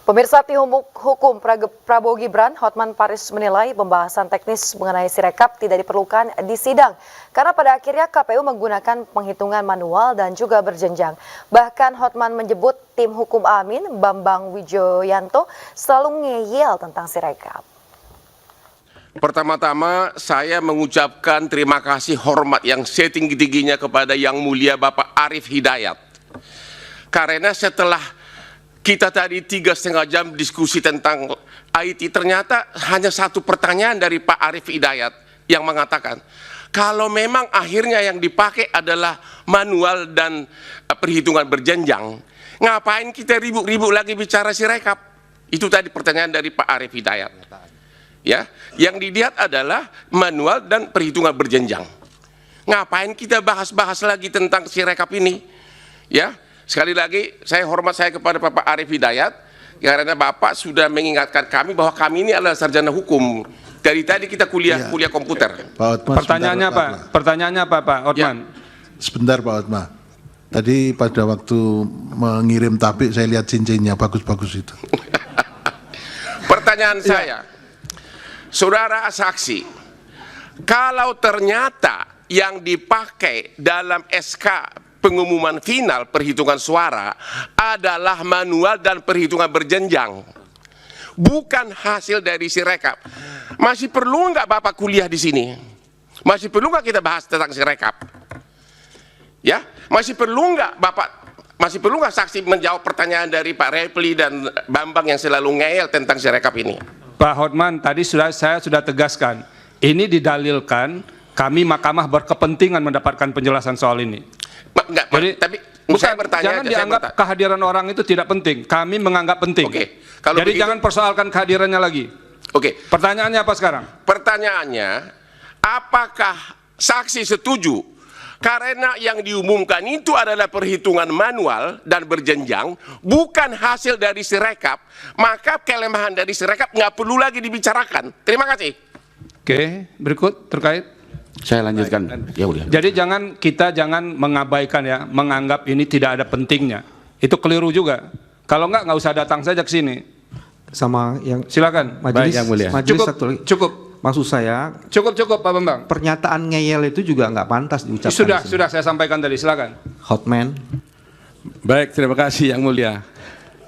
Pemirsa Tim Hukum Prabowo Gibran, Hotman Paris menilai pembahasan teknis mengenai Sirekap tidak diperlukan di sidang karena pada akhirnya KPU menggunakan penghitungan manual dan juga berjenjang. Bahkan Hotman menyebut tim hukum Amin, Bambang Wijoyanto, selalu ngeyel tentang Sirekap. Pertama-tama saya mengucapkan terima kasih hormat yang setinggi-tingginya kepada Yang Mulia Bapak Arief Hidayat. Karena setelah kita tadi 3,5 jam diskusi tentang IT, ternyata hanya satu pertanyaan dari Pak Arief Hidayat yang mengatakan, kalau memang akhirnya yang dipakai adalah manual dan perhitungan berjenjang, ngapain kita ribut-ribut lagi bicara Sirekap? Itu tadi pertanyaan dari Pak Arief Hidayat. Ya, yang dilihat adalah manual dan perhitungan berjenjang. Ngapain kita bahas-bahas lagi tentang Sirekap ini? Ya. Sekali lagi, saya hormat kepada Bapak Arief Hidayat, karena Bapak sudah mengingatkan kami bahwa kami ini adalah sarjana hukum. Dari tadi kita kuliah komputer. Pak Hotman, pertanyaannya Pak, pertanyaannya apa Pak Hotman? Ya. Sebentar Pak Hotman. Tadi pada waktu mengirim tabik saya lihat cincinnya bagus-bagus itu. Pertanyaan saya, saudara saksi, kalau ternyata yang dipakai dalam SK pengumuman final perhitungan suara adalah manual dan perhitungan berjenjang, bukan hasil dari Sirekap, masih perlu nggak Bapak kuliah di sini? Masih perlu nggak kita bahas tentang Sirekap? Ya, masih perlu nggak saksi menjawab pertanyaan dari Pak Repli dan Bambang yang selalu ngeyel tentang Sirekap ini? Pak Hotman, tadi saya sudah tegaskan, ini didalilkan kami Mahkamah berkepentingan mendapatkan penjelasan soal ini. Enggak, jadi, tapi saya bertanya, jangan dianggap kehadiran orang itu tidak penting. Kami menganggap penting. Oke. Kalau jadi begitu, jangan persoalkan kehadirannya lagi. Oke. Pertanyaannya apa sekarang? Pertanyaannya, apakah saksi setuju karena yang diumumkan itu adalah perhitungan manual dan berjenjang, bukan hasil dari Sirekap, maka kelemahan dari Sirekap nggak perlu lagi dibicarakan. Terima kasih. Oke, berikut terkait. Saya lanjutkan. Ya udah. Jadi kita jangan mengabaikan ya, menganggap ini tidak ada pentingnya. Itu keliru juga. Kalau nggak usah datang saja ke sini. Sama yang silakan. Majelis, yang mulia. majelis Cukup, satu lagi. cukup. Maksud saya, Cukup Pak Bambang. pernyataan ngeyel itu juga nggak pantas diucapkan. Sudah saya sampaikan tadi, silakan. Hotman. Baik, terima kasih Yang Mulia.